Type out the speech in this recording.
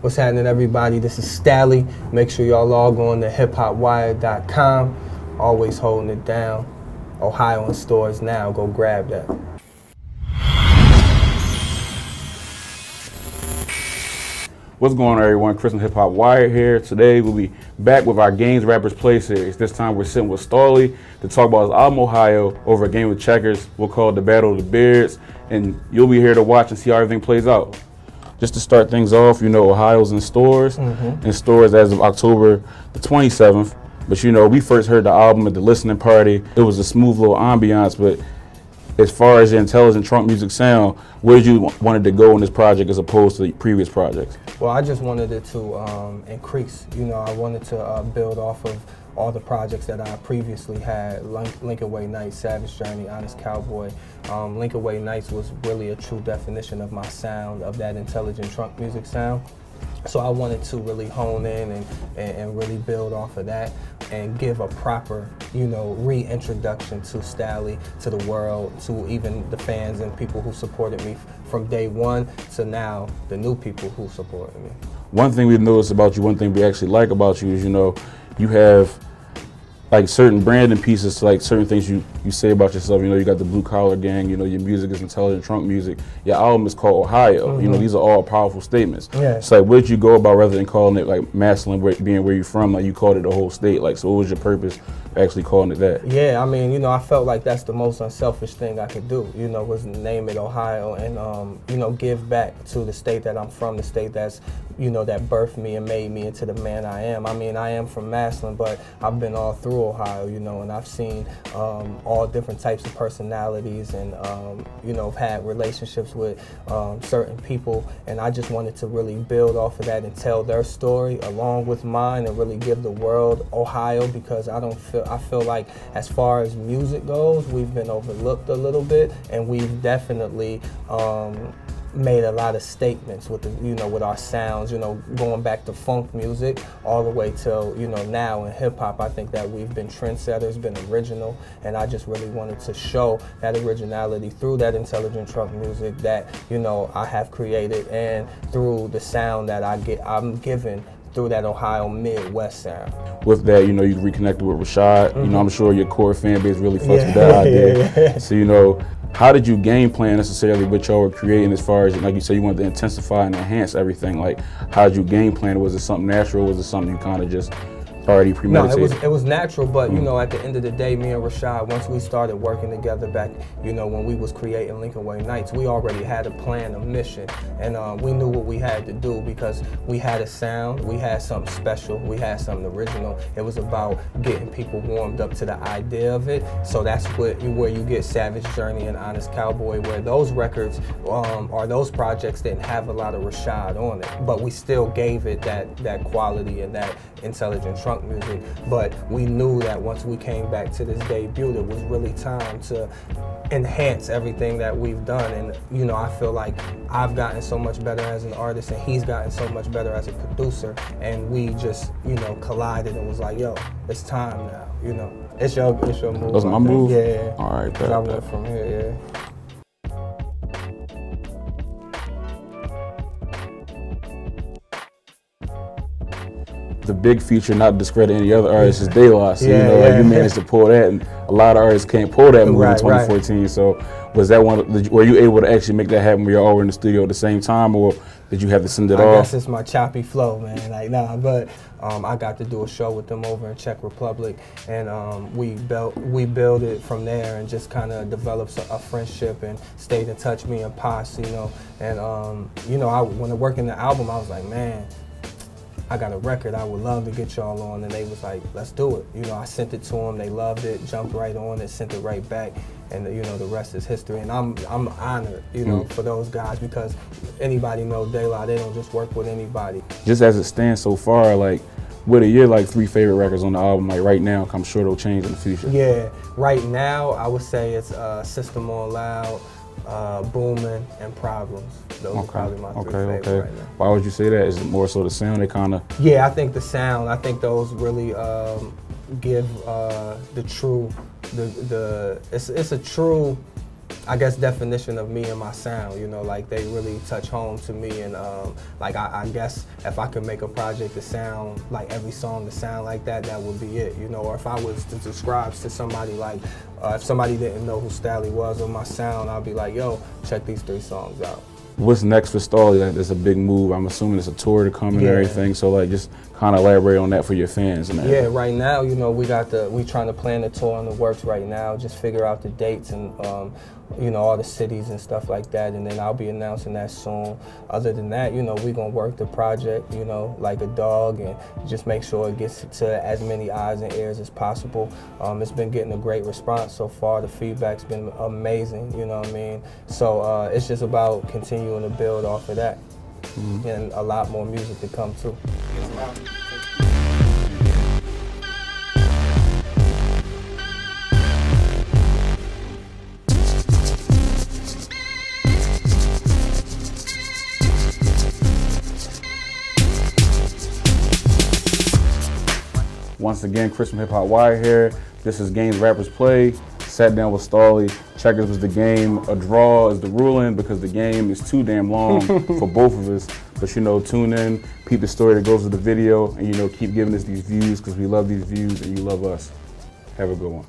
What's happening, everybody? This is Stalley. Make sure y'all log on to HipHopWired.com. Always holding it down. Ohio in stores now. Go grab that. What's going on, everyone? Chris from HipHopWired here. Today we'll be back with our Games Rappers Play series. This time we're sitting with Stalley to talk about his album Ohio over a game of checkers. We'll call it the Battle of the Beards, and you'll be here to watch and see how everything plays out. Just to start things off, you know, Ohio's in stores, as of October the 27th. But you know, we first heard the album at the listening party. It was a smooth little ambiance, but as far as the intelligent trunk music sound, where did you wanted to go in this project as opposed to the previous projects? Well, I just wanted it to increase. You know, I wanted to build off of all the projects that I previously had, Lincoln Way Nights, Savage Journey, Honest Cowboy. Lincoln Way Nights was really a true definition of my sound, of that intelligent trunk music sound. So I wanted to really hone in and really build off of that and give a proper, you know, reintroduction to Stalley, to the world, to even the fans and people who supported me from day one to now, the new people who supported me. One thing we've noticed about you, one thing we actually like about you is, you know, you have like certain branding pieces to like certain things you say about yourself. You know, you got the blue collar gang, you know, your music is intelligent trunk music. Your album is called Ohio. You know, these are all powerful statements. Yeah. It's like, where did you go about rather than calling it like masculine, being where you're from, like you called it the whole state? Like, so what was your purpose of actually calling it that? Yeah, I mean, you know, I felt like that's the most unselfish thing I could do, you know, was name it Ohio and, you know, give back to the state that I'm from, the state that's, you know, that birthed me and made me into the man I am. I mean, I am from Massillon, but I've been all through Ohio, you know, and I've seen all different types of personalities and, you know, had relationships with certain people, and I just wanted to really build off of that and tell their story along with mine and really give the world Ohio, because I feel like as far as music goes, we've been overlooked a little bit, and we've definitely made a lot of statements with the, you know, with our sounds, you know, going back to funk music all the way till, you know, now in hip hop. I think that we've been trendsetters, been original, and I just really wanted to show that originality through that intelligent trunk music that, you know, I have created, and through the sound that I'm given through that Ohio Midwest sound. With that, you know, you reconnected with Rashad. You know, I'm sure your core fan base really fucks with that idea. So, you know, how did you game plan necessarily what y'all were creating, as far as, like you said, you wanted to intensify and enhance everything? Like, how did you game plan? Was it something natural? Was it something you kind of just already premeditated? No, it was natural, but you know, at the end of the day, me and Rashad, once we started working together back, you know, when we was creating Lincoln Way Nights, we already had a plan, a mission, and we knew what we had to do because we had a sound, we had something special, we had something original. It was about getting people warmed up to the idea of it. So that's where you get Savage Journey and Honest Cowboy, where those records or those projects didn't have a lot of Rashad on it, but we still gave it that quality and that intelligent trunk music. But we knew that once we came back to this debut, it was really time to enhance everything that we've done. And you know, I feel like I've gotten so much better as an artist, and he's gotten so much better as a producer, and we just, you know, collided and was like, yo, it's time now, you know. It's your move. That's my move? Yeah. All right, I went from here, yeah. The big feature, not to discredit any other artists, is De La. So, you know, like you managed to pull that, and a lot of artists can't pull that move in 2014. So was that were you able to actually make that happen when you're all in the studio at the same time, or did you have to send it off? I guess it's my choppy flow, man. Like, nah, but I got to do a show with them over in Chek Republic, and we built it from there and just kind of developed a friendship and stayed in touch, me and Pos, you know. And, you know, when I worked in the album, I was like, man, I got a record, I would love to get y'all on. And they was like, let's do it. You know, I sent it to them, they loved it, jumped right on it, sent it right back. And you know, the rest is history. And I'm honored, you know, for those guys, because anybody know De La, they don't just work with anybody. Just as it stands so far, like, what are your like 3 favorite records on the album, like right now? I'm sure they'll change in the future. Yeah, right now, I would say it's System on Loud, Boomin, and Problems. Those are probably my 3 favorites right now. Why would you say that? Is it more so the sound? They kind of... Yeah, I think the sound. I think those really give the true, it's a true I guess, definition of me and my sound. You know, like they really touch home to me, and like I guess if I could make a project to sound like every song to sound like that, that would be it. You know, or if I was to describe to somebody like, if somebody didn't know who Stalley was or my sound, I'd be like, yo, check these 3 songs out. What's next for Stalley? Like, there's a big move. I'm assuming it's a tour to come and Yeah. everything. So like, just kind of elaborate on that for your fans and everything. Yeah, right now, you know, we trying to plan the tour in the works right now. Just figure out the dates and you know, all the cities and stuff like that, and then I'll be announcing that soon. Other than that, you know, we're gonna work the project, you know, like a dog, and just make sure it gets to as many eyes and ears as possible. It's been getting a great response so far. The feedback's been amazing, you know what I mean? So it's just about continuing to build off of that, and a lot more music to come too. Once again, Chris from HipHopWired here. This is Games Rappers Play. Sat down with Stalley. Checkers was the game. A draw is the ruling because the game is too damn long for both of us. But you know, tune in, peep the story that goes with the video, and you know, keep giving us these views because we love these views and you love us. Have a good one.